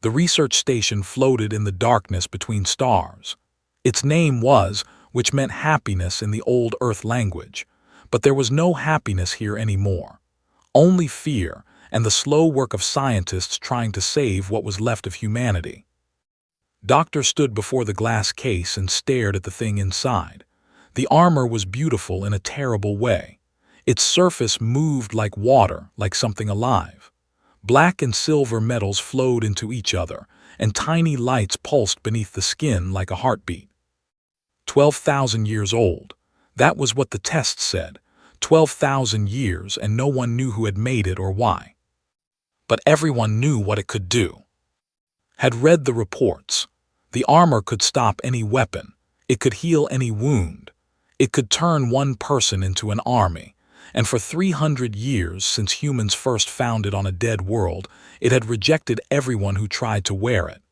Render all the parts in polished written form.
The research station floated in the darkness between stars. Its name was, which meant happiness in the old Earth language, but there was no happiness here anymore. Only fear and the slow work of scientists trying to save what was left of humanity. Doctor stood before the glass case and stared at the thing inside. The armor was beautiful in a terrible way. Its surface moved like water, like something alive. Black and silver metals flowed into each other, and tiny lights pulsed beneath the skin like a heartbeat. 12,000 years old. That was what the test said. 12,000 years, and no one knew who had made it or why. But everyone knew what it could do. Had read the reports. The armor could stop any weapon. It could heal any wound. It could turn one person into an army. And for 300 years since humans first found it on a dead world, it had rejected everyone who tried to wear it.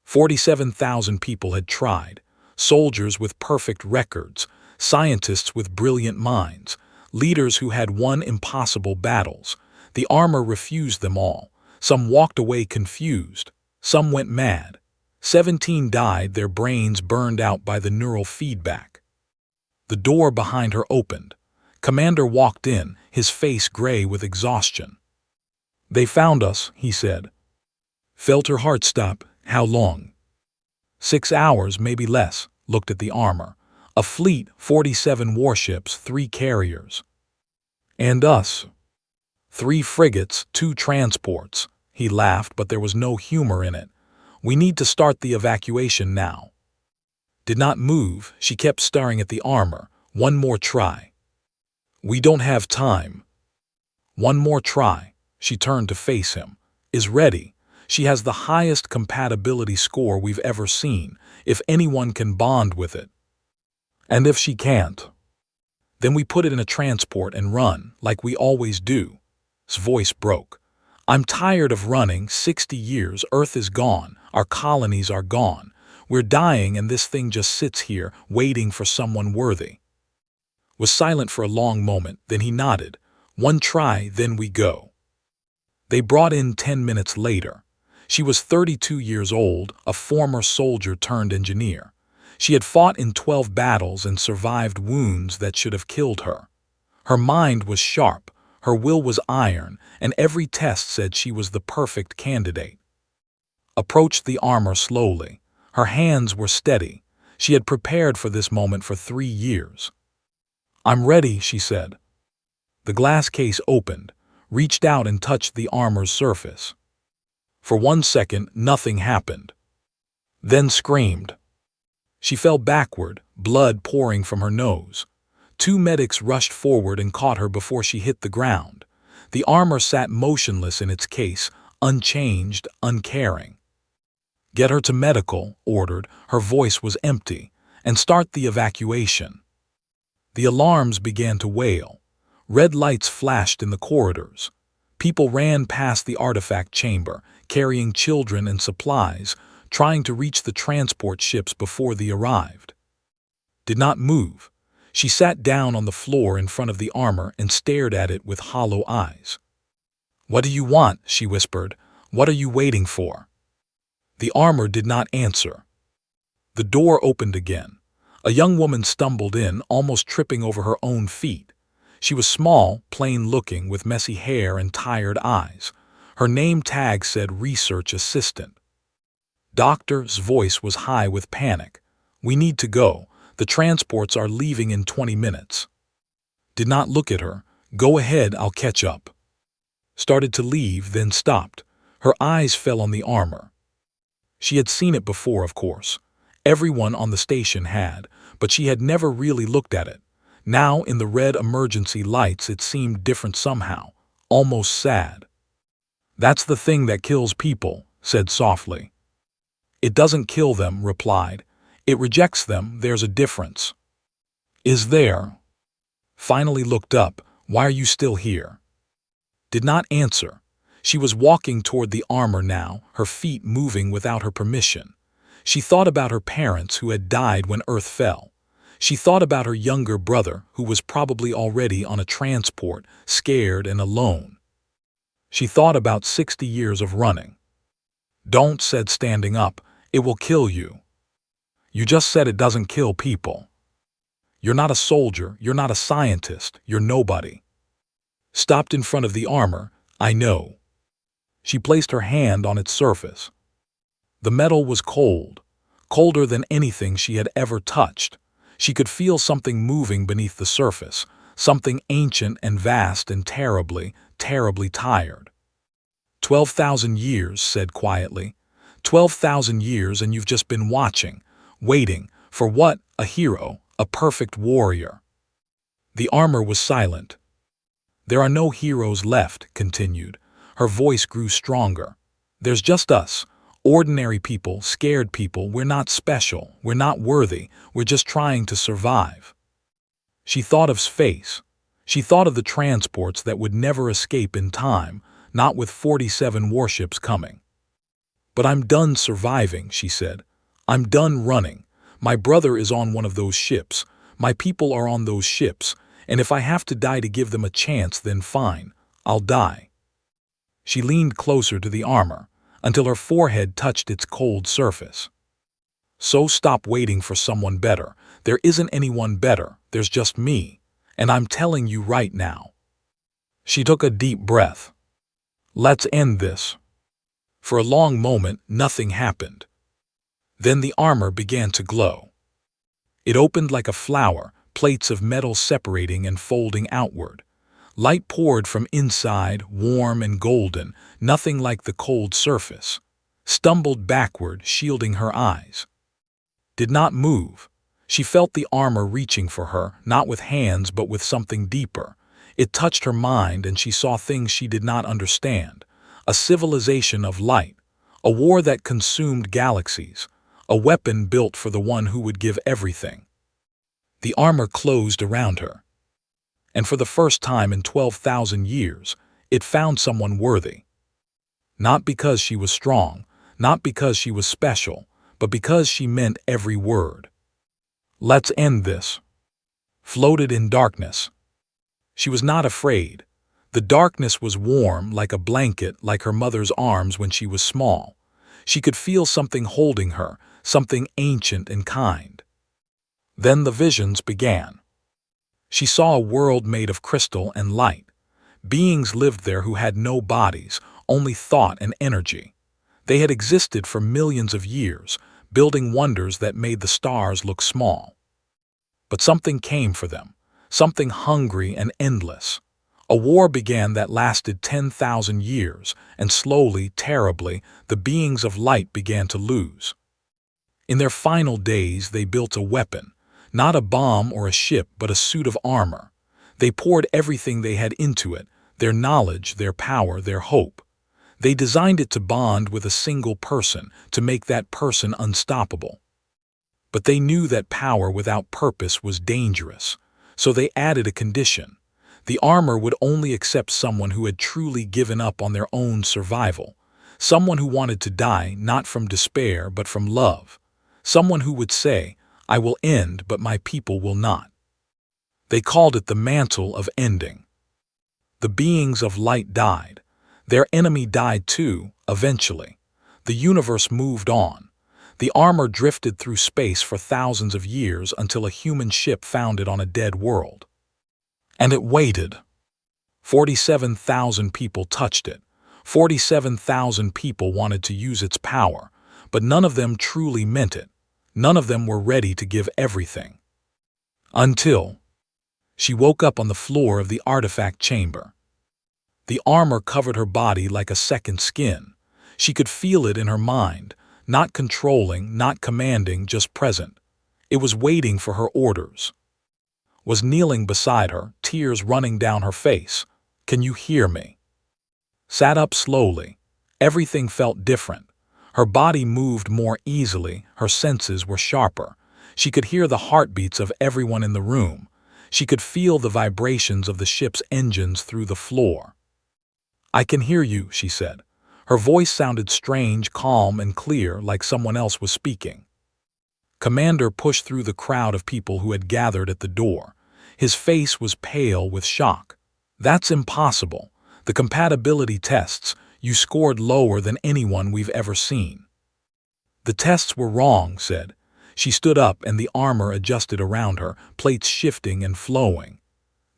47,000 people had tried. Soldiers with perfect records, scientists with brilliant minds, leaders who had won impossible battles. The armor refused them all. Some walked away confused. Some went mad. 17 died, their brains burned out by the neural feedback. The door behind her opened. Commander walked in, his face gray with exhaustion. "They found us," he said. Felt her heart stop. "How long?" 6 hours, maybe less. Looked at the armor. A fleet, 47 warships, 3 carriers. "And us?" 3 frigates, 2 transports. He laughed, but there was no humor in it. "We need to start the evacuation now." Did not move. She kept staring at the armor. "One more try." "We don't have time." "One more try." She turned to face him. "Is ready. She has the highest compatibility score we've ever seen, if anyone can bond with it." "And if she can't?" "Then we put it in a transport and run, like we always do." His voice broke. "I'm tired of running. 60 years, Earth is gone, our colonies are gone. We're dying, and this thing just sits here, waiting for someone worthy." Was silent for a long moment, then he nodded. "One try, then we go." They brought in 10 minutes later. She was 32 years old, a former soldier turned engineer. She had fought in 12 battles and survived wounds that should have killed her. Her mind was sharp, her will was iron, and every test said she was the perfect candidate. Approached the armor slowly. Her hands were steady. She had prepared for this moment for 3 years. "I'm ready," she said. The glass case opened, reached out and touched the armor's surface. For 1 second, nothing happened. Then screamed. She fell backward, blood pouring from her nose. 2 medics rushed forward and caught her before she hit the ground. The armor sat motionless in its case, unchanged, uncaring. "Get her to medical," ordered. Her voice was empty. "And start the evacuation." The alarms began to wail. Red lights flashed in the corridors. People ran past the artifact chamber, carrying children and supplies, trying to reach the transport ships before they arrived. Did not move. She sat down on the floor in front of the armor and stared at it with hollow eyes. "What do you want?" she whispered. "What are you waiting for?" The armor did not answer. The door opened again. A young woman stumbled in, almost tripping over her own feet. She was small, plain-looking, with messy hair and tired eyes. Her name tag said Research Assistant. Doctor's voice was high with panic. "We need to go. The transports are leaving in 20 minutes. Did not look at her. "Go ahead, I'll catch up." Started to leave, then stopped. Her eyes fell on the armor. She had seen it before, of course. Everyone on the station had, but she had never really looked at it. Now, in the red emergency lights, it seemed different somehow, almost sad. "That's the thing that kills people," said softly. "It doesn't kill them," replied. "It rejects them. There's a difference." "Is there?" Finally looked up. "Why are you still here?" Did not answer. She was walking toward the armor now, her feet moving without her permission. She thought about her parents who had died when Earth fell. She thought about her younger brother who was probably already on a transport, scared and alone. She thought about 60 years of running. "Don't," said standing up. "It will kill you." "You just said it doesn't kill people." "You're not a soldier, you're not a scientist, you're nobody." Stopped in front of the armor. "I know." She placed her hand on its surface. The metal was cold, colder than anything she had ever touched. She could feel something moving beneath the surface, something ancient and vast and terribly, terribly tired. 12,000 years, said quietly. 12,000 years, and you've just been watching, waiting, for what? A hero, a perfect warrior. The armor was silent. "There are no heroes left," continued. Her voice grew stronger. "There's just us, ordinary people, scared people. We're not special, we're not worthy, we're just trying to survive." She thought of space. She thought of the transports that would never escape in time, not with 47 warships coming. "But I'm done surviving," she said. "I'm done running. My brother is on one of those ships. My people are on those ships, and if I have to die to give them a chance, then fine, I'll die." She leaned closer to the armor, until her forehead touched its cold surface. "So stop waiting for someone better. There isn't anyone better, there's just me, and I'm telling you right now." She took a deep breath. "Let's end this." For a long moment, nothing happened. Then the armor began to glow. It opened like a flower, plates of metal separating and folding outward. Light poured from inside, warm and golden, nothing like the cold surface. Stumbled backward, shielding her eyes. Did not move. She felt the armor reaching for her, not with hands but with something deeper. It touched her mind and she saw things she did not understand. A civilization of light. A war that consumed galaxies. A weapon built for the one who would give everything. The armor closed around her. And for the first time in 12,000 years, it found someone worthy. Not because she was strong, not because she was special, but because she meant every word. "Let's end this." Floated in darkness. She was not afraid. The darkness was warm, like a blanket, like her mother's arms when she was small. She could feel something holding her, something ancient and kind. Then the visions began. She saw a world made of crystal and light. Beings lived there who had no bodies, only thought and energy. They had existed for millions of years, building wonders that made the stars look small. But something came for them, something hungry and endless. A war began that lasted 10,000 years, and slowly, terribly, the beings of light began to lose. In their final days, they built a weapon. Not a bomb or a ship, but a suit of armor. They poured everything they had into it, their knowledge, their power, their hope. They designed it to bond with a single person, to make that person unstoppable. But they knew that power without purpose was dangerous, so they added a condition. The armor would only accept someone who had truly given up on their own survival, someone who wanted to die not from despair but from love, someone who would say, "I will end, but my people will not." They called it the mantle of ending. The beings of light died. Their enemy died too, eventually. The universe moved on. The armor drifted through space for thousands of years until a human ship found it on a dead world. And it waited. 47,000 people touched it. 47,000 people wanted to use its power, but none of them truly meant it. None of them were ready to give everything. Until she woke up on the floor of the artifact chamber. The armor covered her body like a second skin. She could feel it in her mind, not controlling, not commanding, just present. It was waiting for her orders. Was kneeling beside her, tears running down her face. "Can you hear me?" Sat up slowly. Everything felt different. Her body moved more easily, her senses were sharper. She could hear the heartbeats of everyone in the room. She could feel the vibrations of the ship's engines through the floor. "I can hear you," she said. Her voice sounded strange, calm, and clear, like someone else was speaking. Commander pushed through the crowd of people who had gathered at the door. His face was pale with shock. "That's impossible. The compatibility tests. You scored lower than anyone we've ever seen." "The tests were wrong," said. She stood up and the armor adjusted around her, plates shifting and flowing.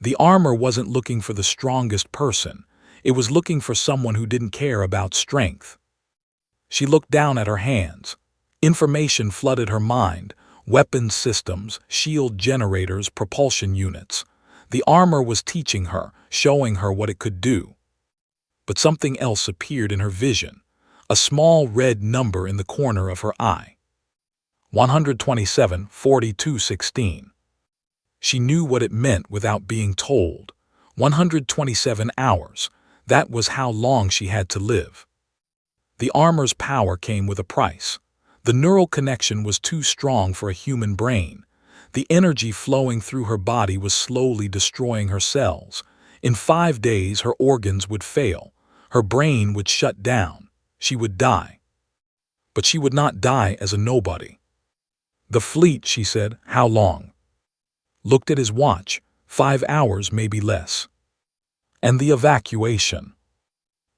The armor wasn't looking for the strongest person. It was looking for someone who didn't care about strength. She looked down at her hands. Information flooded her mind: weapons systems, shield generators, propulsion units. The armor was teaching her, showing her what it could do. But something else appeared in her vision, a small red number in the corner of her eye. 127:42:16. She knew what it meant without being told. 127 hours. That was how long she had to live. The armor's power came with a price. The neural connection was too strong for a human brain. The energy flowing through her body was slowly destroying her cells. In 5 days, her organs would fail. Her brain would shut down. She would die. But she would not die as a nobody. "The fleet," she said. "How long?" Looked at his watch. 5 hours, maybe less. "And the evacuation?"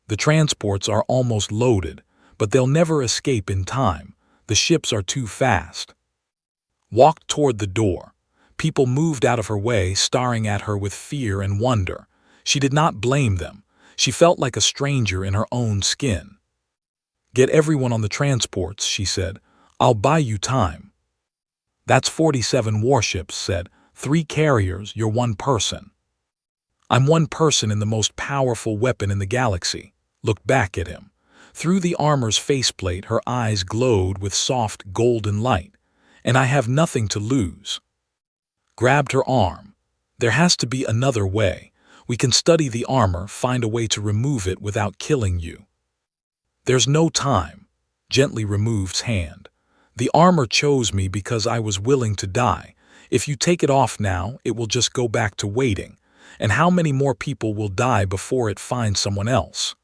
"The transports are almost loaded, but they'll never escape in time. The ships are too fast." Walked toward the door. People moved out of her way, staring at her with fear and wonder. She did not blame them. She felt like a stranger in her own skin. "Get everyone on the transports," she said. "I'll buy you time." "That's 47 warships," said. 3 carriers, you're 1 person." "I'm 1 person in the most powerful weapon in the galaxy." Looked back at him. Through the armor's faceplate, her eyes glowed with soft, golden light. "And I have nothing to lose." Grabbed her arm. "There has to be another way. We can study the armor, find a way to remove it without killing you." "There's no time." Gently removed's hand. "The armor chose me because I was willing to die. If you take it off now, it will just go back to waiting. And how many more people will die before it finds someone else?"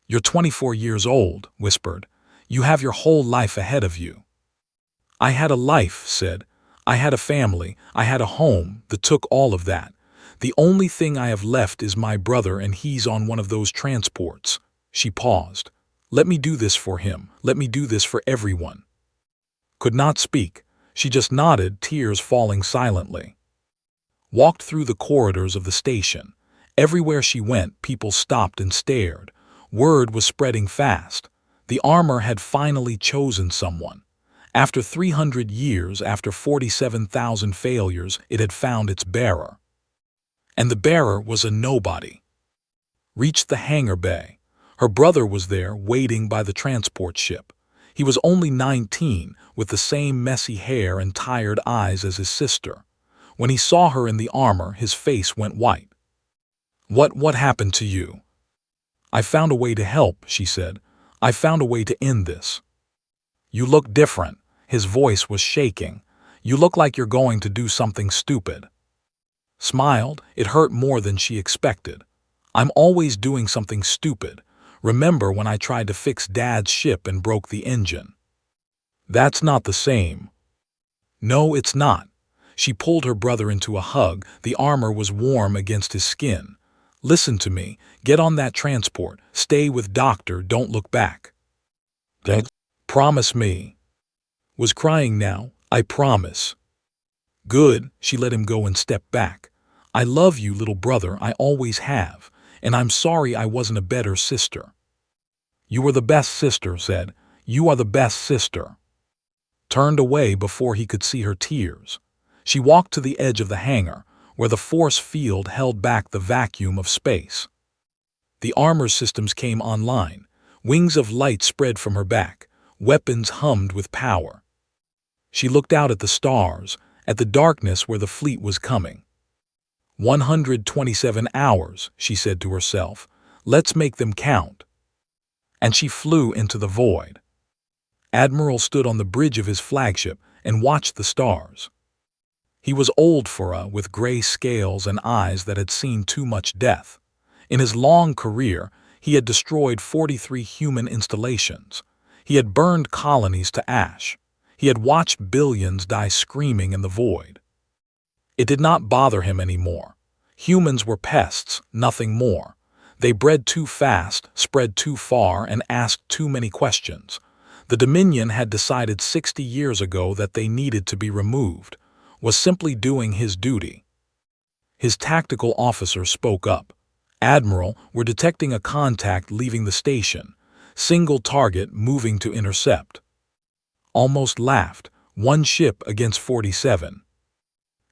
"You're 24 years old," whispered. "You have your whole life ahead of you." "I had a life," said. "I had a family, I had a home that took all of that. The only thing I have left is my brother, and he's on one of those transports." She paused. "Let me do this for him. Let me do this for everyone." Could not speak. She just nodded, tears falling silently. Walked through the corridors of the station. Everywhere she went, people stopped and stared. Word was spreading fast. The armor had finally chosen someone. After 300 years, after 47,000 failures, it had found its bearer. And the bearer was a nobody. Reached the hangar bay. Her brother was there, waiting by the transport ship. He was only 19, with the same messy hair and tired eyes as his sister. When he saw her in the armor, his face went white. What happened to you?" "I found a way to help," she said. "I found a way to end this." "You look different." His voice was shaking. "You look like you're going to do something stupid." Smiled. It hurt more than she expected. "I'm always doing something stupid. Remember when I tried to fix Dad's ship and broke the engine?" "That's not the same." "No, it's not." She pulled her brother into a hug. The armor was warm against his skin. "Listen to me. Get on that transport. Stay with Doctor. Don't look back." "Dad, promise me." Was crying now. "I promise." "Good." She let him go and stepped back. "I love you, little brother. I always have. And I'm sorry I wasn't a better sister." "You were the best sister," said. "You are the best sister." Turned away before he could see her tears. She walked to the edge of the hangar, where the force field held back the vacuum of space. The armor systems came online. Wings of light spread from her back. Weapons hummed with power. She looked out at the stars, at the darkness where the fleet was coming. 127 hours, she said to herself. Let's make them count. And she flew into the void. Admiral stood on the bridge of his flagship and watched the stars. He was old for with gray scales and eyes that had seen too much death. In his long career, he had destroyed 43 human installations. He had burned colonies to ash. He had watched billions die screaming in the void. It did not bother him anymore. Humans were pests, nothing more. They bred too fast, spread too far, and asked too many questions. The Dominion had decided 60 years ago that they needed to be removed, was simply doing his duty. His tactical officer spoke up. "Admiral, we're detecting a contact leaving the station. Single target moving to intercept." Almost laughed. "One ship against 47.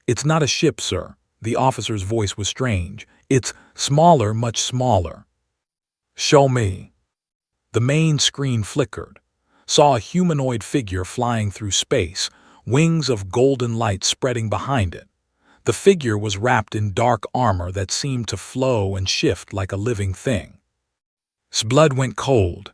"It's not a ship, sir." The officer's voice was strange. "It's smaller, much smaller." "Show me." The main screen flickered. Saw a humanoid figure flying through space, wings of golden light spreading behind it. The figure was wrapped in dark armor that seemed to flow and shift like a living thing. His blood went cold.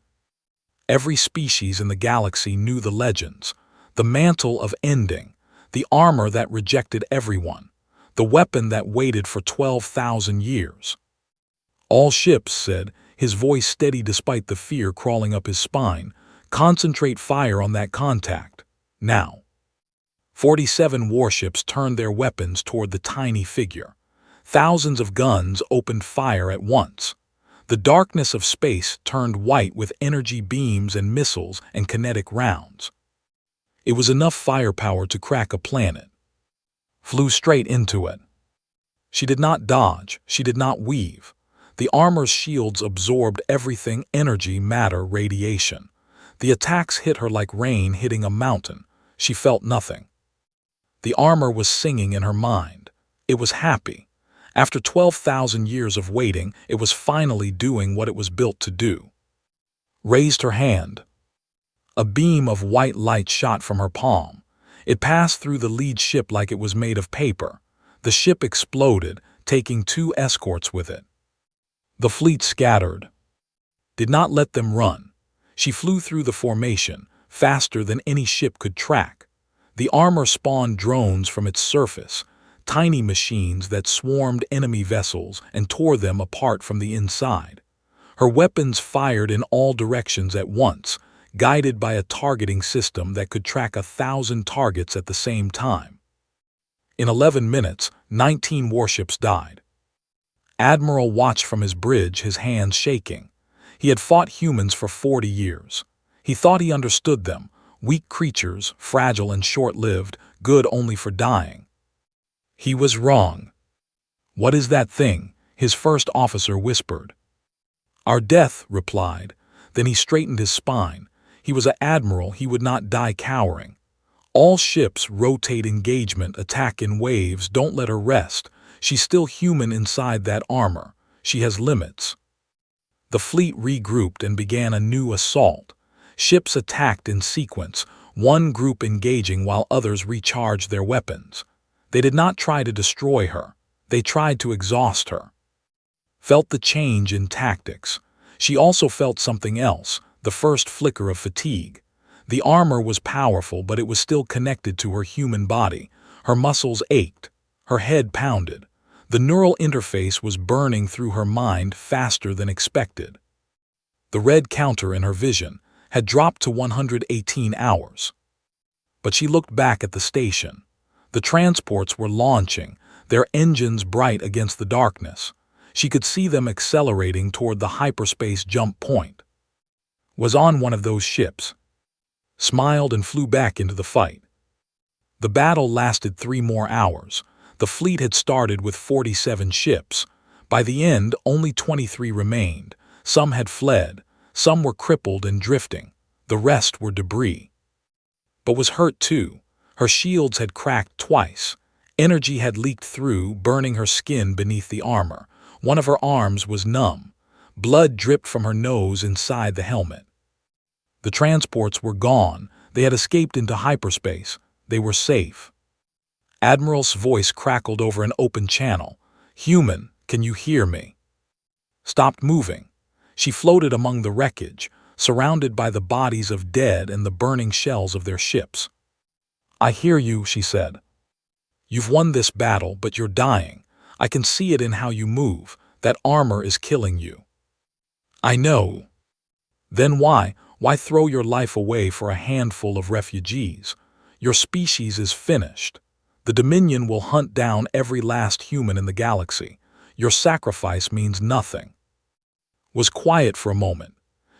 Every species in the galaxy knew the legends. The mantle of ending, the armor that rejected everyone, the weapon that waited for 12,000 years. "All ships," said, his voice steady despite the fear crawling up his spine, "concentrate fire on that contact. Now." 47 warships turned their weapons toward the tiny figure. Thousands of guns opened fire at once. The darkness of space turned white with energy beams and missiles and kinetic rounds. It was enough firepower to crack a planet. Flew straight into it. She did not dodge, she did not weave. The armor's shields absorbed everything: energy, matter, radiation. The attacks hit her like rain hitting a mountain. She felt nothing. The armor was singing in her mind. It was happy. After 12,000 years of waiting, it was finally doing what it was built to do. Raised her hand. A beam of white light shot from her palm. It passed through the lead ship like it was made of paper. The ship exploded, taking 2 escorts with it. The fleet scattered. Did not let them run. She flew through the formation, faster than any ship could track. The armor spawned drones from its surface, tiny machines that swarmed enemy vessels and tore them apart from the inside. Her weapons fired in all directions at once, guided by a targeting system that could track 1,000 targets at the same time. In 11 minutes, 19 warships died. Admiral watched from his bridge, his hands shaking. He had fought humans for 40 years. He thought he understood them. Weak creatures, fragile and short-lived, good only for dying. He was wrong. "What is that thing?" his first officer whispered. "Our death," replied. Then he straightened his spine. He was an admiral, he would not die cowering. "All ships rotate engagement, attack in waves, don't let her rest. She's still human inside that armor. She has limits." The fleet regrouped and began a new assault. Ships attacked in sequence, one group engaging while others recharged their weapons. They did not try to destroy her. They tried to exhaust her. Felt the change in tactics. She also felt something else, the first flicker of fatigue. The armor was powerful, but it was still connected to her human body. Her muscles ached. Her head pounded. The neural interface was burning through her mind faster than expected. The red counter in her vision had dropped to 118 hours. But she looked back at the station. The transports were launching, their engines bright against the darkness. She could see them accelerating toward the hyperspace jump point. Was on one of those ships. Smiled and flew back into the fight. The battle lasted 3 more hours. The fleet had started with 47 ships. By the end, only 23 remained. Some had fled. Some were crippled and drifting. The rest were debris. But was hurt too. Her shields had cracked twice. Energy had leaked through, burning her skin beneath the armor. One of her arms was numb. Blood dripped from her nose inside the helmet. The transports were gone. They had escaped into hyperspace. They were safe. Admiral's voice crackled over an open channel. "Human, can you hear me?" Stopped moving. She floated among the wreckage, surrounded by the bodies of dead and the burning shells of their ships. "I hear you," she said. "You've won this battle, but you're dying. I can see it in how you move. That armor is killing you." "I know." "Then why throw your life away for a handful of refugees? Your species is finished. The Dominion will hunt down every last human in the galaxy. Your sacrifice means nothing." was quiet for a moment.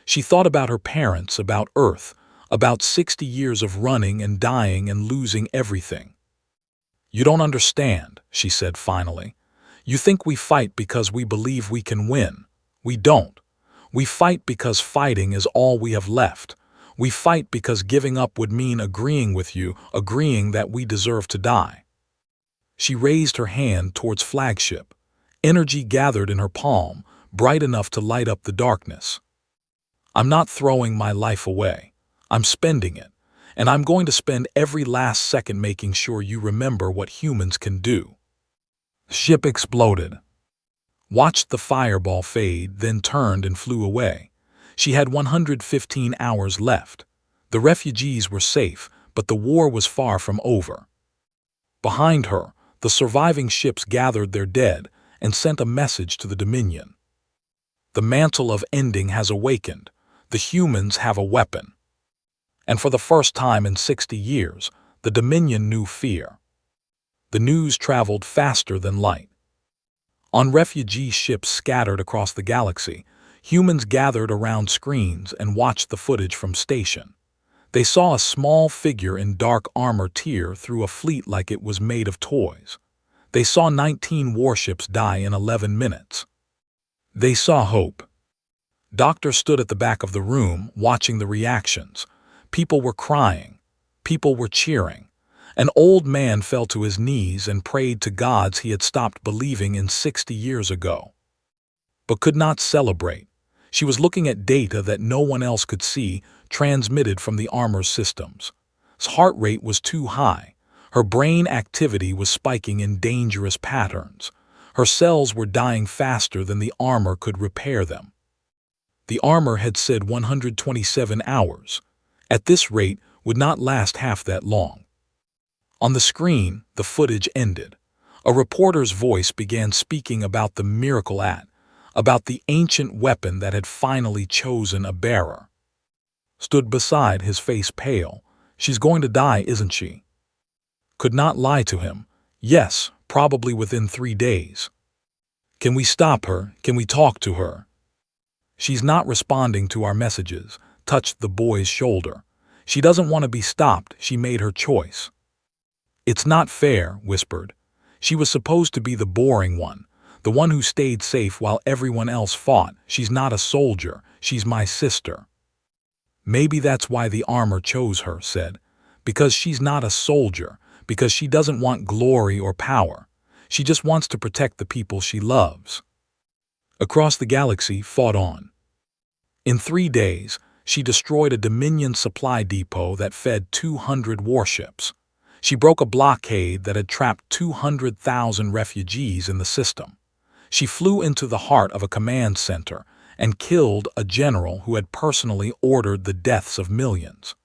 She thought about her parents, about Earth, about 60 years of running and dying and losing everything. "You don't understand," she said finally. "You think we fight because we believe we can win. We don't. We fight because fighting is all we have left. We fight because giving up would mean agreeing with you, agreeing that we deserve to die." She raised her hand towards flagship. Energy gathered in her palm, bright enough to light up the darkness. "I'm not throwing my life away. I'm spending it. And I'm going to spend every last second making sure you remember what humans can do." The ship exploded. Watched the fireball fade, then turned and flew away. She had 115 hours left. The refugees were safe, but the war was far from over. Behind her, the surviving ships gathered their dead and sent a message to the Dominion. "The mantle of ending has awakened. The humans have a weapon." And for the first time in 60 years, the Dominion knew fear. The news traveled faster than light. On refugee ships scattered across the galaxy, humans gathered around screens and watched the footage from station. They saw a small figure in dark armor tear through a fleet like it was made of toys. They saw 19 warships die in 11 minutes. They saw hope. Doctor stood at the back of the room, watching the reactions. People were crying. People were cheering. An old man fell to his knees and prayed to gods he had stopped believing in 60 years ago, but could not celebrate. She was looking at data that no one else could see, transmitted from the armor's systems. His heart rate was too high. Her brain activity was spiking in dangerous patterns. Her cells were dying faster than the armor could repair them. The armor had said 127 hours. At this rate, would not last half that long. On the screen, the footage ended. A reporter's voice began speaking about the miracle about the ancient weapon that had finally chosen a bearer. Stood beside, his face pale. "She's going to die, isn't she?" Could not lie to him. "Yes, probably within 3 days." "Can we stop her? Can we talk to her?" "She's not responding to our messages," touched the boy's shoulder. "She doesn't want to be stopped. She made her choice." "It's not fair," whispered. "She was supposed to be the boring one, the one who stayed safe while everyone else fought. She's not a soldier. She's my sister." "Maybe that's why the armor chose her," said. "Because she's not a soldier, because she doesn't want glory or power. She just wants to protect the people she loves." Across the galaxy fought on. In 3 days, she destroyed a Dominion supply depot that fed 200 warships. She broke a blockade that had trapped 200,000 refugees in the system. She flew into the heart of a command center and killed a general who had personally ordered the deaths of millions.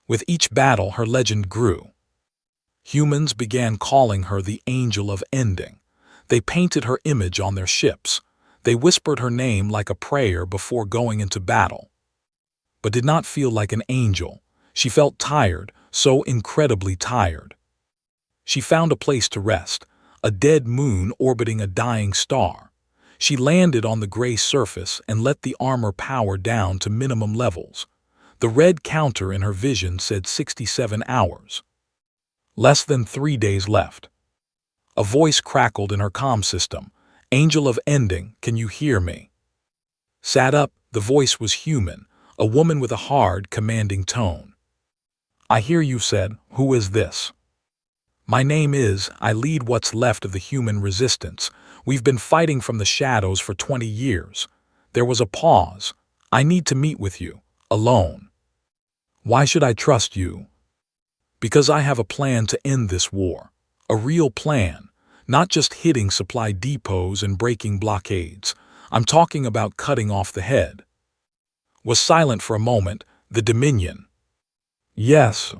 With each battle, her legend grew. Humans began calling her the Angel of Ending. They painted her image on their ships. They whispered her name like a prayer before going into battle. But did not feel like an angel. She felt tired, so incredibly tired. She found a place to rest, a dead moon orbiting a dying star. She landed on the gray surface and let the armor power down to minimum levels. The red counter in her vision said 67 hours. Less than 3 days left. A voice crackled in her comm system. "Angel of Ending, can you hear me?" Sat up, the voice was human, a woman with a hard, commanding tone. "I hear you," said. "Who is this?" "My name is, I lead what's left of the human resistance. We've been fighting from the shadows for 20 years. There was a pause. I need to meet with you, alone." "Why should I trust you?" "Because I have a plan to end this war. A real plan. Not just hitting supply depots and breaking blockades. I'm talking about cutting off the head." Was silent for a moment. "The Dominion." "Yes.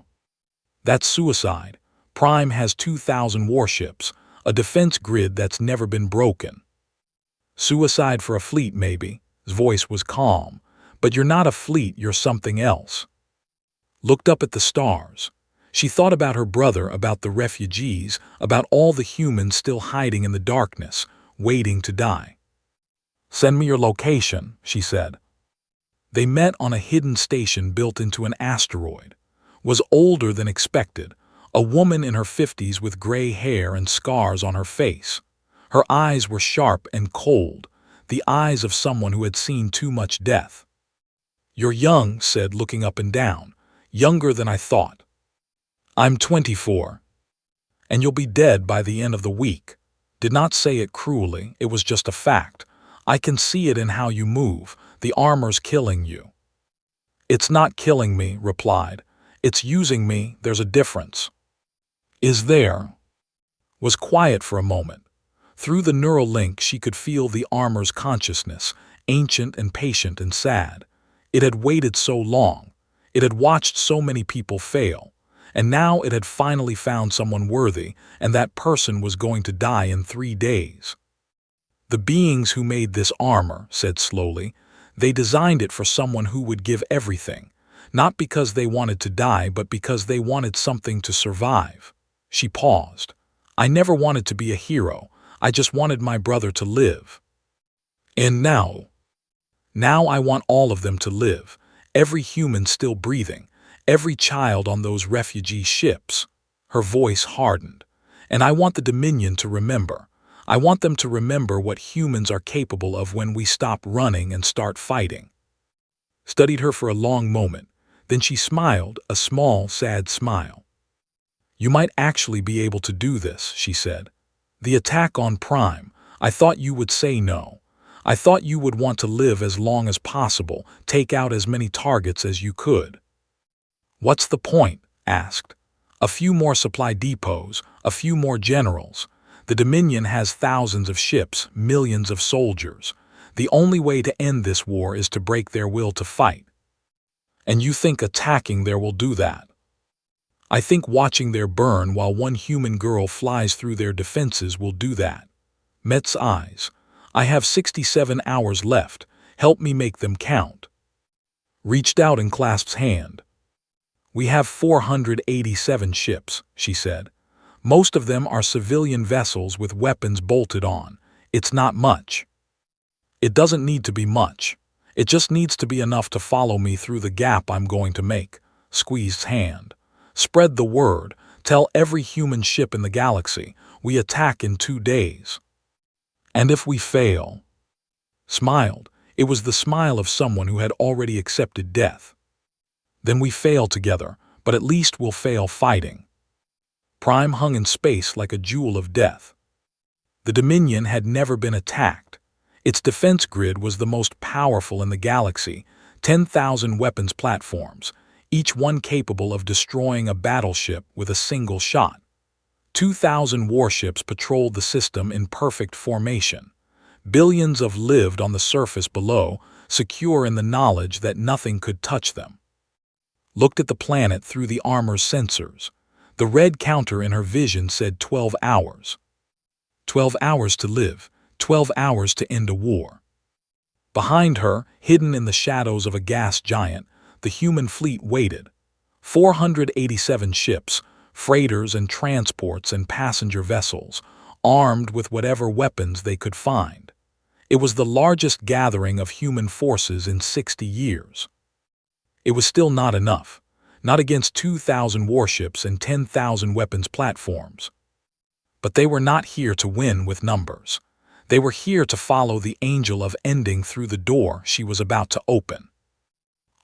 That's suicide. Prime has 2,000 warships, a defense grid that's never been broken." "Suicide for a fleet, maybe." His voice was calm. "But you're not a fleet, you're something else." Looked up at the stars. She thought about her brother, about the refugees, about all the humans still hiding in the darkness, waiting to die. Send me your location, she said. They met on a hidden station built into an asteroid. Was older than expected, a woman in her 50s with gray hair and scars on her face. Her eyes were sharp and cold, the eyes of someone who had seen too much death. You're young, said, looking up and down. Younger than I thought. I'm 24. And you'll be dead by the end of the week. Did not say it cruelly, it was just a fact. I can see it in how you move. The armor's killing you. It's not killing me, replied. It's using me, there's a difference. Is there? Was quiet for a moment. Through the neural link she could feel the armor's consciousness, ancient and patient and sad. It had waited so long. It had watched so many people fail. And now it had finally found someone worthy, and that person was going to die in 3 days. The beings who made this armor, said slowly, they designed it for someone who would give everything, not because they wanted to die, but because they wanted something to survive. She paused. I never wanted to be a hero. I just wanted my brother to live. And now I want all of them to live, every human still breathing, every child on those refugee ships. Her voice hardened. And I want the Dominion to remember. I want them to remember what humans are capable of when we stop running and start fighting. Studied her for a long moment. Then she smiled, a small, sad smile. You might actually be able to do this, she said. The attack on Prime, I thought you would say no. I thought you would want to live as long as possible, take out as many targets as you could. What's the point? Asked. A few more supply depots, a few more generals. The Dominion has thousands of ships, millions of soldiers. The only way to end this war is to break their will to fight. And you think attacking there will do that? I think watching their burn while one human girl flies through their defenses will do that. Met's eyes. I have 67 hours left. Help me make them count. Reached out and clasped hand. We have 487 ships, she said. Most of them are civilian vessels with weapons bolted on. It's not much. It doesn't need to be much. It just needs to be enough to follow me through the gap I'm going to make. Squeezed hand. Spread the word. Tell every human ship in the galaxy. We attack in 2 days. And if we fail? Smiled. It was the smile of someone who had already accepted death. Then we fail together, but at least we'll fail fighting. Prime hung in space like a jewel of death. The Dominion had never been attacked. Its defense grid was the most powerful in the galaxy, 10,000 weapons platforms, each one capable of destroying a battleship with a single shot. 2,000 warships patrolled the system in perfect formation. Billions of lived on the surface below, secure in the knowledge that nothing could touch them. Looked at the planet through the armor's sensors. The red counter in her vision said 12 hours. 12 hours to live, 12 hours to end a war. Behind her, hidden in the shadows of a gas giant, the human fleet waited. 487 ships, freighters and transports and passenger vessels, armed with whatever weapons they could find. It was the largest gathering of human forces in 60 years. It was still not enough. Not against 2,000 warships and 10,000 weapons platforms. But they were not here to win with numbers. They were here to follow the angel of ending through the door she was about to open.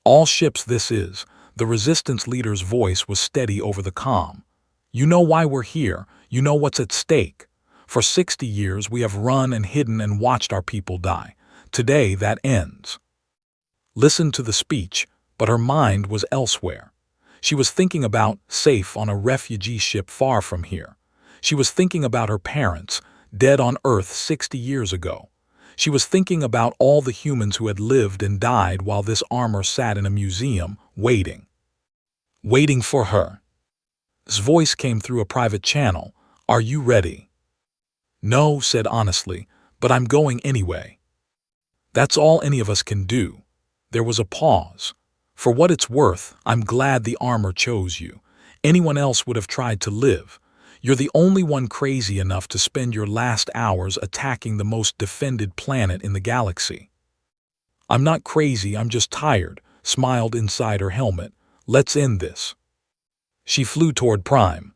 All ships this is, the resistance leader's voice was steady over the comm. You know why we're here, you know what's at stake. For 60 years we have run and hidden and watched our people die. Today that ends. Listened to the speech, but her mind was elsewhere. She was thinking about safe on a refugee ship far from here. She was thinking about her parents, dead on Earth 60 years ago. She was thinking about all the humans who had lived and died while this armor sat in a museum, waiting. Waiting for her. His voice came through a private channel. Are you ready? No, said honestly, but I'm going anyway. That's all any of us can do. There was a pause. For what it's worth, I'm glad the armor chose you. Anyone else would have tried to live. You're the only one crazy enough to spend your last hours attacking the most defended planet in the galaxy." "I'm not crazy, I'm just tired," smiled inside her helmet. "Let's end this." She flew toward Prime.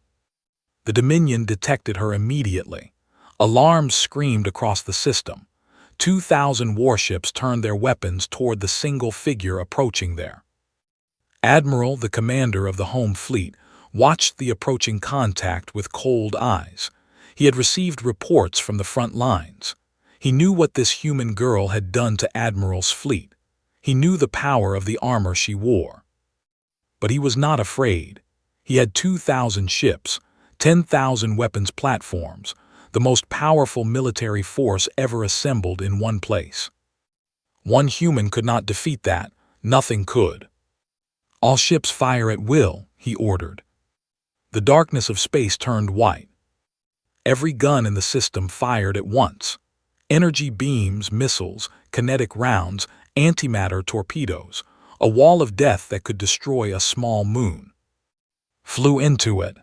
The Dominion detected her immediately. Alarms screamed across the system. 2,000 warships turned their weapons toward the single figure approaching there. Admiral, the commander of the home fleet, watched the approaching contact with cold eyes. He had received reports from the front lines. He knew what this human girl had done to Admiral's fleet. He knew the power of the armor she wore. But he was not afraid. He had 2,000 ships, 10,000 weapons platforms, the most powerful military force ever assembled in one place. One human could not defeat that. Nothing could. "All ships fire at will," he ordered. The darkness of space turned white. Every gun in the system fired at once. Energy beams, missiles, kinetic rounds, antimatter torpedoes, a wall of death that could destroy a small moon. Flew into it.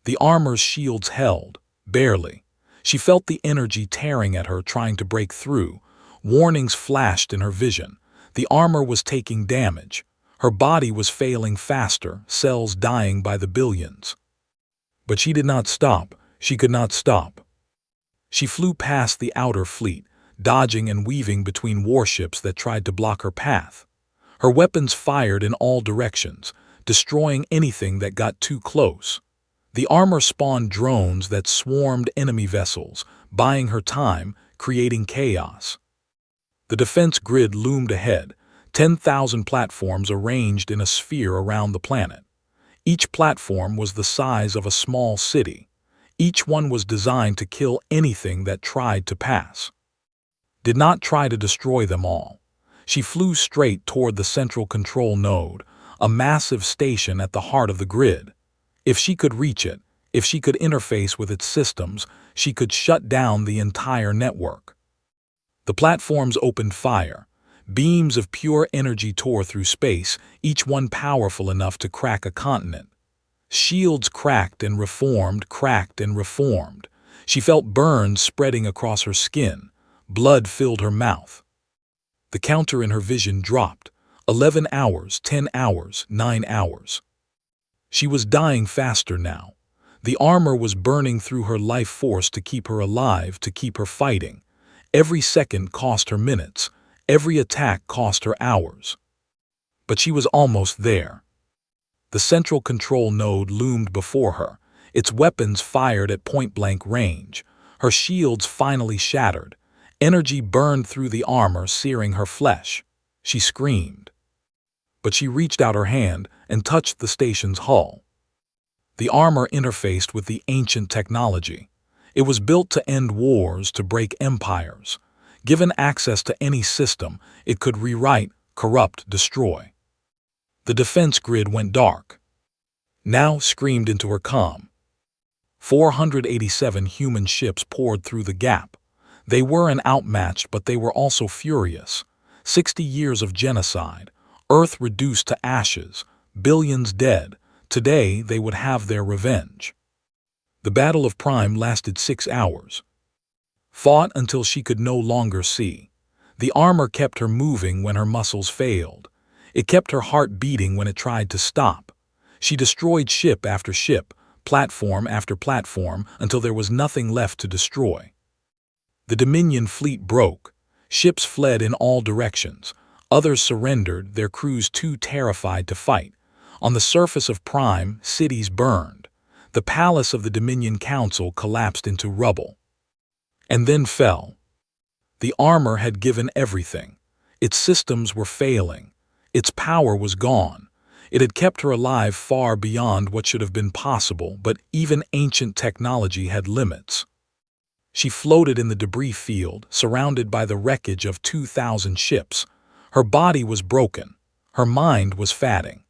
The armor's shields held, barely. She felt the energy tearing at her, trying to break through. Warnings flashed in her vision. The armor was taking damage. Her body was failing faster, cells dying by the billions. But she did not stop. She could not stop. She flew past the outer fleet, dodging and weaving between warships that tried to block her path. Her weapons fired in all directions, destroying anything that got too close. The armor spawned drones that swarmed enemy vessels, buying her time, creating chaos. The defense grid loomed ahead, 10,000 platforms arranged in a sphere around the planet. Each platform was the size of a small city. Each one was designed to kill anything that tried to pass. Did not try to destroy them all. She flew straight toward the central control node, a massive station at the heart of the grid. If she could reach it, if she could interface with its systems, she could shut down the entire network. The platforms opened fire. Beams of pure energy tore through space, each one powerful enough to crack a continent. Shields cracked and reformed, cracked and reformed. She felt burns spreading across her skin. Blood filled her mouth. The counter in her vision dropped. 11 hours, 10 hours, 9 hours. She was dying faster now. The armor was burning through her life force to keep her alive, to keep her fighting. Every second cost her minutes. Every attack cost her hours. But she was almost there. The central control node loomed before her. Its weapons fired at point-blank range. Her shields finally shattered. Energy burned through the armor, searing her flesh. She screamed. But she reached out her hand and touched the station's hull. The armor interfaced with the ancient technology. It was built to end wars, to break empires. Given access to any system, it could rewrite, corrupt, destroy. The defense grid went dark. Now screamed into her comm. 487 human ships poured through the gap. They weren't outmatched, but they were also furious. 60 years of genocide, Earth reduced to ashes, billions dead. Today they would have their revenge. The Battle of Prime lasted 6 hours. Fought until she could no longer see. The armor kept her moving when her muscles failed. It kept her heart beating when it tried to stop. She destroyed ship after ship, platform after platform, until there was nothing left to destroy. The Dominion fleet broke. Ships fled in all directions. Others surrendered, their crews too terrified to fight. On the surface of Prime, cities burned. The palace of the Dominion Council collapsed into rubble. And then fell. The armor had given everything. Its systems were failing. Its power was gone. It had kept her alive far beyond what should have been possible, but even ancient technology had limits. She floated in the debris field, surrounded by the wreckage of 2,000 ships. Her body was broken. Her mind was fatting.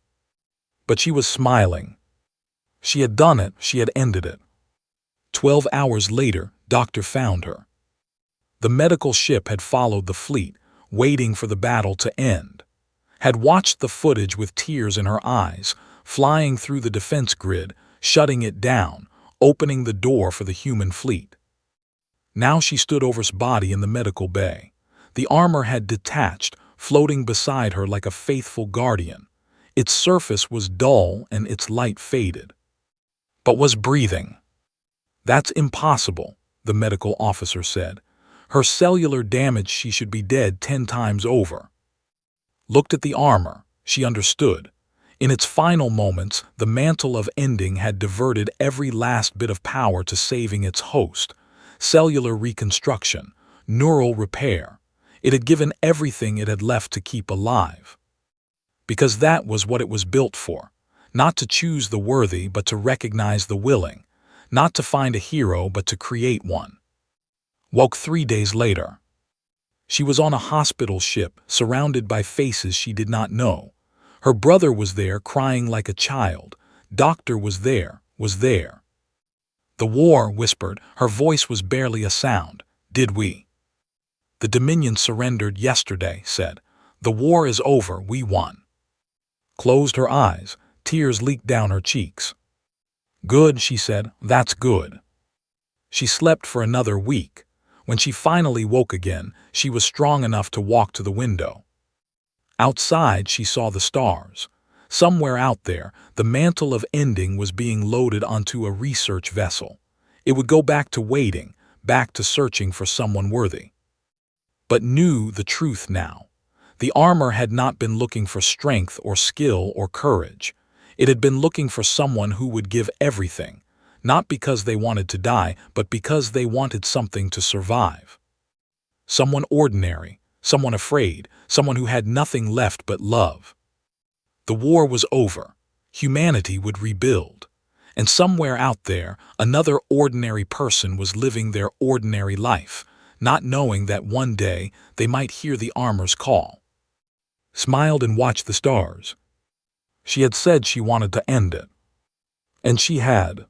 But she was smiling. She had done it. She had ended it. 12 hours later, Doctor found her. The medical ship had followed the fleet, waiting for the battle to end. Had watched the footage with tears in her eyes, flying through the defense grid, shutting it down, opening the door for the human fleet. Now she stood over his body in the medical bay. The armor had detached, floating beside her like a faithful guardian. Its surface was dull and its light faded. But was breathing. "That's impossible," the medical officer said. "Her cellular damage, she should be dead 10 times over." Looked at the armor, she understood. In its final moments, the mantle of ending had diverted every last bit of power to saving its host. Cellular reconstruction, neural repair. It had given everything it had left to keep alive. Because that was what it was built for. Not to choose the worthy, but to recognize the willing. Not to find a hero, but to create one. Woke 3 days later. She was on a hospital ship, surrounded by faces she did not know. Her brother was there, crying like a child. Doctor was there. "The war," whispered. Her voice was barely a sound. "Did we?" "The Dominion surrendered yesterday," said. "The war is over. We won." Closed her eyes. Tears leaked down her cheeks. "Good," she said. "That's good." She slept for another week. When she finally woke again, she was strong enough to walk to the window. Outside, she saw the stars. Somewhere out there, the mantle of ending was being loaded onto a research vessel. It would go back to waiting, back to searching for someone worthy. But knew the truth now. The armor had not been looking for strength or skill or courage. It had been looking for someone who would give everything, not because they wanted to die, but because they wanted something to survive. Someone ordinary, someone afraid, someone who had nothing left but love. The war was over. Humanity would rebuild. And somewhere out there, another ordinary person was living their ordinary life, not knowing that one day they might hear the armor's call. Smiled and watched the stars. She had said she wanted to end it. And she had.